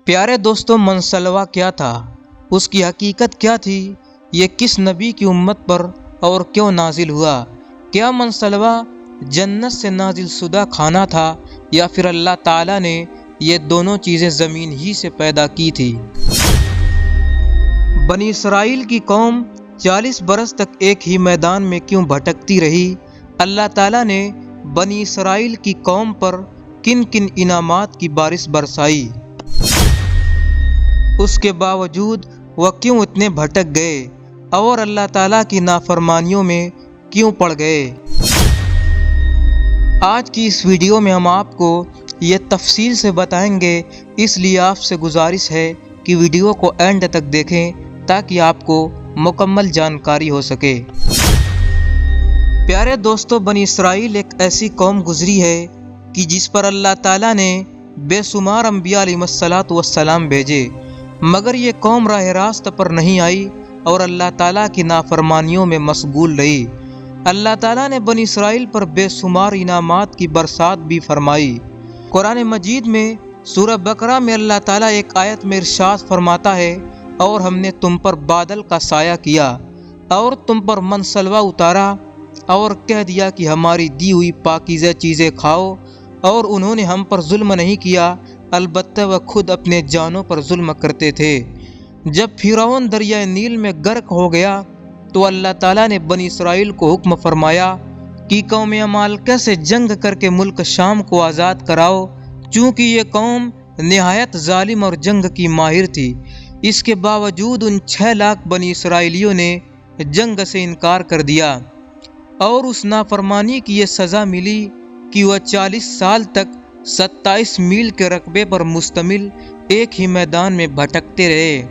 پیارے دوستوں، منصلوہ کیا تھا؟ اس کی حقیقت کیا تھی؟ یہ کس نبی کی امت پر اور کیوں نازل ہوا؟ کیا منصلوہ جنت سے نازل شدہ کھانا تھا یا پھر اللہ تعالیٰ نے یہ دونوں چیزیں زمین ہی سے پیدا کی تھی؟ بنی اسرائیل کی قوم 40 برس تک ایک ہی میدان میں کیوں بھٹکتی رہی؟ اللہ تعالیٰ نے بنی اسرائیل کی قوم پر کن کن انعامات کی بارش برسائی؟ اس کے باوجود وہ کیوں اتنے بھٹک گئے اور اللہ تعالیٰ کی نافرمانیوں میں کیوں پڑ گئے؟ آج کی اس ویڈیو میں ہم آپ کو یہ تفصیل سے بتائیں گے، اس لیے آپ سے گزارش ہے کہ ویڈیو کو اینڈ تک دیکھیں تاکہ آپ کو مکمل جانکاری ہو سکے۔ پیارے دوستو، بنی اسرائیل ایک ایسی قوم گزری ہے کہ جس پر اللہ تعالیٰ نے بے شمار انبیاء علیہ السلام بھیجے، مگر یہ قوم راہ راست پر نہیں آئی اور اللہ تعالیٰ کی نافرمانیوں میں مشغول رہی۔ اللہ تعالیٰ نے بنی اسرائیل پر بے شمار انعامات کی برسات بھی فرمائی۔ قرآن مجید میں سورہ بقرہ میں اللہ تعالیٰ ایک آیت میں ارشاد فرماتا ہے، اور ہم نے تم پر بادل کا سایہ کیا اور تم پر منصلوہ اتارا اور کہہ دیا کہ ہماری دی ہوئی پاکیزہ چیزیں کھاؤ، اور انہوں نے ہم پر ظلم نہیں کیا، البتہ وہ خود اپنے جانوں پر ظلم کرتے تھے۔ جب فرعون دریائے نیل میں غرق ہو گیا تو اللہ تعالیٰ نے بنی اسرائیل کو حکم فرمایا کہ قوم عمالقہ سے جنگ کر کے ملک شام کو آزاد کراؤ، چونکہ یہ قوم نہایت ظالم اور جنگ کی ماہر تھی۔ اس کے باوجود ان 6 لاکھ بنی اسرائیلیوں نے جنگ سے انکار کر دیا، اور اس نافرمانی کی یہ سزا ملی کہ وہ 40 سال تک 27 میل کے رقبے پر مشتمل ایک ہی میدان میں بھٹکتے رہے۔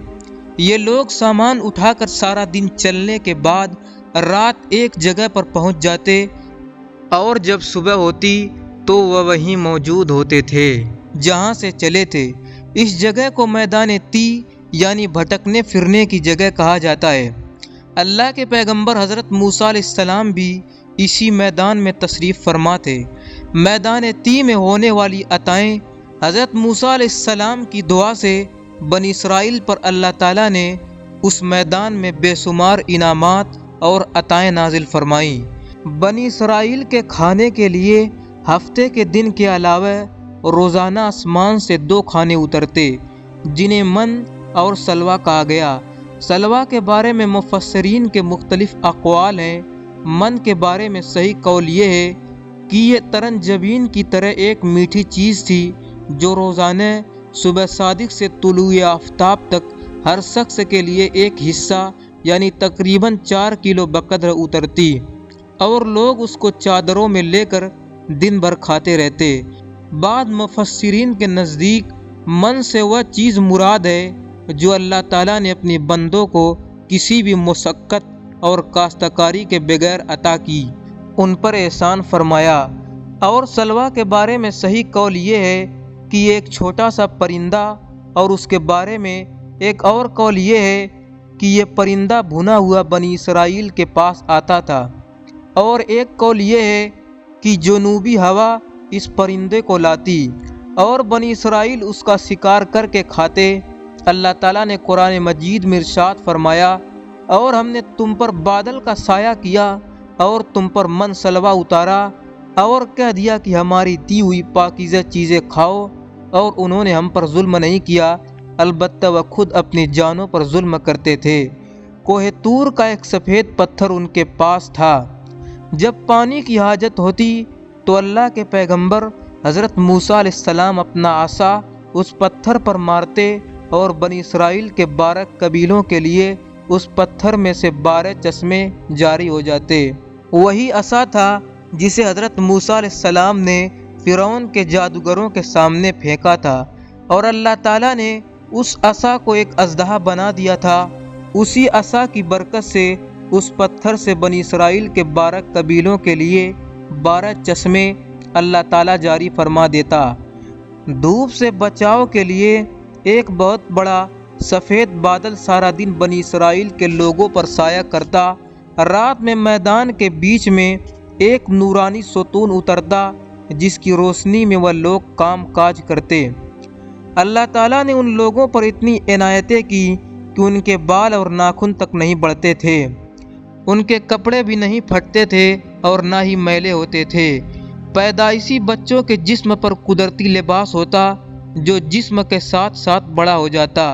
یہ لوگ سامان اٹھا کر سارا دن چلنے کے بعد رات ایک جگہ پر پہنچ جاتے، اور جب صبح ہوتی تو وہ وہیں موجود ہوتے تھے جہاں سے چلے تھے۔ اس جگہ کو میدان تی یعنی بھٹکنے پھرنے کی جگہ کہا جاتا ہے۔ اللہ کے پیغمبر حضرت موسیٰ علیہ السلام بھی اسی میدان میں تشریف فرما تھے۔ میدان تی میں ہونے والی عطائیں حضرت موسیٰ علیہ السلام کی دعا سے بنی اسرائیل پر اللہ تعالیٰ نے اس میدان میں بے شمار انعامات اور عطائیں نازل فرمائیں۔ بنی اسرائیل کے کھانے کے لیے ہفتے کے دن کے علاوہ روزانہ آسمان سے 2 کھانے اترتے، جنہیں من اور سلوہ کہا گیا۔ سلوہ کے بارے میں مفسرین کے مختلف اقوال ہیں۔ من کے بارے میں صحیح قول یہ ہے کہ یہ ترنجبین کی طرح ایک میٹھی چیز تھی جو روزانہ صبح صادق سے طلوع آفتاب تک ہر شخص کے لیے ایک حصہ یعنی تقریباً 4 کلو بقدر اترتی، اور لوگ اس کو چادروں میں لے کر دن بھر کھاتے رہتے۔ بعض مفسرین کے نزدیک من سے وہ چیز مراد ہے جو اللہ تعالیٰ نے اپنے بندوں کو کسی بھی مشقت اور کاشتکاری کے بغیر عطا کی، ان پر احسان فرمایا۔ اور سلوہ کے بارے میں صحیح قول یہ ہے کہ یہ ایک چھوٹا سا پرندہ، اور اس کے بارے میں ایک اور قول یہ ہے کہ یہ پرندہ بھنا ہوا بنی اسرائیل کے پاس آتا تھا، اور ایک قول یہ ہے کہ جنوبی ہوا اس پرندے کو لاتی اور بنی اسرائیل اس کا شکار کر کے کھاتے۔ اللہ تعالیٰ نے قرآن مجید میں ارشاد فرمایا، اور ہم نے تم پر بادل کا سایہ کیا اور تم پر من سلوہ اتارا، اور کہہ دیا کہ ہماری دی ہوئی پاکیزہ چیزیں کھاؤ، اور انہوں نے ہم پر ظلم نہیں کیا، البتہ وہ خود اپنی جانوں پر ظلم کرتے تھے۔ کوہ طور کا ایک سفید پتھر ان کے پاس تھا۔ جب پانی کی حاجت ہوتی تو اللہ کے پیغمبر حضرت موسیٰ علیہ السلام اپنا عصا اس پتھر پر مارتے، اور بنی اسرائیل کے 12 قبیلوں کے لیے اس پتھر میں سے 12 چشمے جاری ہو جاتے۔ وہی عصا تھا جسے حضرت موسیٰ علیہ السلام نے فرعون کے جادوگروں کے سامنے پھینکا تھا، اور اللہ تعالیٰ نے اس عصا کو ایک اژدہا بنا دیا تھا۔ اسی عصا کی برکت سے اس پتھر سے بنی اسرائیل کے 12 قبیلوں کے لیے 12 چشمے اللہ تعالیٰ جاری فرما دیتا۔ دھوپ سے بچاؤ کے لیے ایک بہت بڑا سفید بادل سارا دن بنی اسرائیل کے لوگوں پر سایہ کرتا۔ رات میں میدان کے بیچ میں ایک نورانی ستون اترتا جس کی روشنی میں وہ لوگ کام کاج کرتے۔ اللہ تعالیٰ نے ان لوگوں پر اتنی عنایتیں کی کہ ان کے بال اور ناخن تک نہیں بڑھتے تھے، ان کے کپڑے بھی نہیں پھٹتے تھے اور نہ ہی میلے ہوتے تھے۔ پیدائشی بچوں کے جسم پر قدرتی لباس ہوتا جو جسم کے ساتھ ساتھ بڑا ہو جاتا۔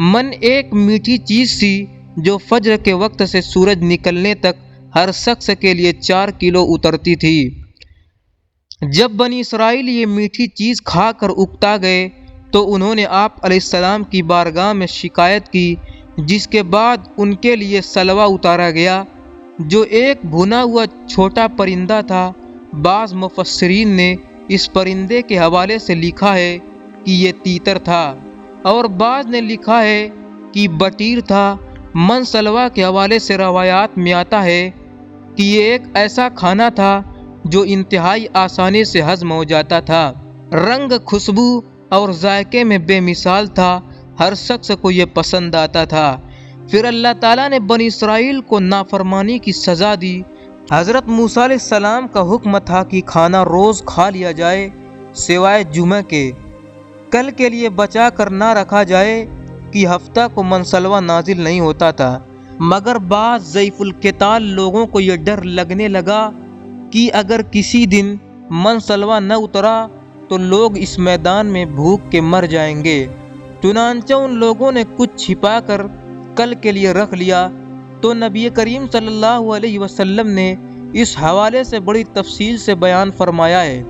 من ایک میٹھی چیز تھی جو فجر کے وقت سے سورج نکلنے تک ہر شخص کے لیے 4 کلو اترتی تھی۔ جب بنی اسرائیل یہ میٹھی چیز کھا کر اکتا گئے تو انہوں نے آپ علیہ السلام کی بارگاہ میں شکایت کی، جس کے بعد ان کے لیے سلوہ اتارا گیا جو ایک بھنا ہوا چھوٹا پرندہ تھا۔ بعض مفسرین نے اس پرندے کے حوالے سے لکھا ہے کہ یہ تیتر تھا، اور بعض نے لکھا ہے کہ بٹیر تھا۔ من سلوہ کے حوالے سے روایات میں آتا ہے کہ یہ ایک ایسا کھانا تھا جو انتہائی آسانی سے ہضم ہو جاتا تھا، رنگ، خوشبو اور ذائقے میں بے مثال تھا، ہر شخص کو یہ پسند آتا تھا۔ پھر اللہ تعالیٰ نے بنی اسرائیل کو نافرمانی کی سزا دی۔ حضرت موسیٰ علیہ السلام کا حکم تھا کہ کھانا روز کھا لیا جائے سوائے جمعہ کے، کل کے لیے بچا کر نہ رکھا جائے کہ ہفتہ کو منسلوہ نازل نہیں ہوتا تھا۔ مگر بعض ضعیف القتال لوگوں کو یہ ڈر لگنے لگا کہ اگر کسی دن منسلوہ نہ اترا تو لوگ اس میدان میں بھوک کے مر جائیں گے، چنانچہ ان لوگوں نے کچھ چھپا کر کل کے لیے رکھ لیا۔ تو نبی کریم صلی اللہ علیہ وسلم نے اس حوالے سے بڑی تفصیل سے بیان فرمایا ہے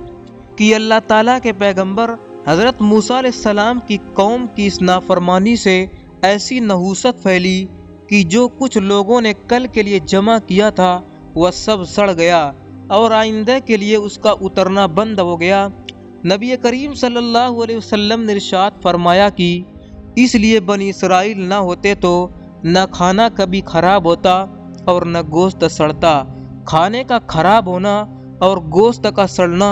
کہ اللہ تعالیٰ کے پیغمبر حضرت موسیٰ علیہ السلام کی قوم کی اس نافرمانی سے ایسی نحوست پھیلی کہ جو کچھ لوگوں نے کل کے لیے جمع کیا تھا وہ سب سڑ گیا اور آئندہ کے لیے اس کا اترنا بند ہو گیا۔ نبی کریم صلی اللہ علیہ وسلم نے ارشاد فرمایا کہ اس لیے بنی اسرائیل نہ ہوتے تو نہ کھانا کبھی خراب ہوتا اور نہ گوشت سڑتا۔ کھانے کا خراب ہونا اور گوشت کا سڑنا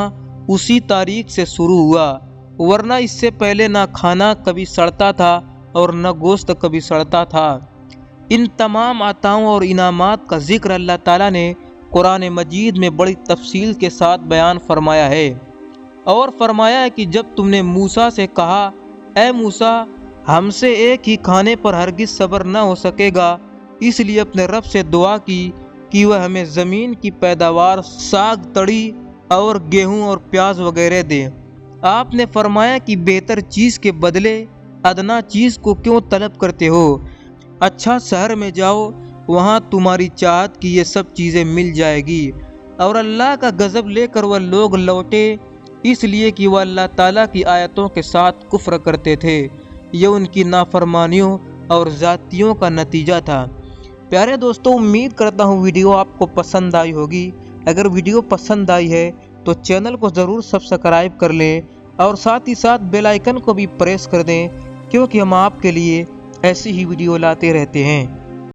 اسی تاریخ سے شروع ہوا، ورنہ اس سے پہلے نہ کھانا کبھی سڑتا تھا اور نہ گوشت کبھی سڑتا تھا۔ ان تمام عطاؤں اور انعامات کا ذکر اللہ تعالیٰ نے قرآن مجید میں بڑی تفصیل کے ساتھ بیان فرمایا ہے، اور فرمایا ہے کہ جب تم نے موسیٰ سے کہا اے موسیٰ ہم سے ایک ہی کھانے پر ہرگز صبر نہ ہو سکے گا، اس لیے اپنے رب سے دعا کی کہ وہ ہمیں زمین کی پیداوار، ساگ، تڑی اور گیہوں اور پیاز وغیرہ دے۔ آپ نے فرمایا کہ بہتر چیز کے بدلے ادنا چیز کو کیوں طلب کرتے ہو؟ اچھا شہر میں جاؤ، وہاں تمہاری چاہت کی یہ سب چیزیں مل جائے گی۔ اور اللہ کا غضب لے کر وہ لوگ لوٹے، اس لیے کہ وہ اللہ تعالیٰ کی آیتوں کے ساتھ کفر کرتے تھے۔ یہ ان کی نافرمانیوں اور ذاتیوں کا نتیجہ تھا۔ پیارے دوستوں، امید کرتا ہوں ویڈیو آپ کو پسند آئی ہوگی۔ اگر ویڈیو پسند آئی ہے تو چینل کو ضرور سبسکرائب کر لیں اور ساتھ ہی ساتھ بیل آئیکن کو بھی پریس کر دیں، کیونکہ ہم آپ کے لیے ایسی ہی ویڈیو لاتے رہتے ہیں۔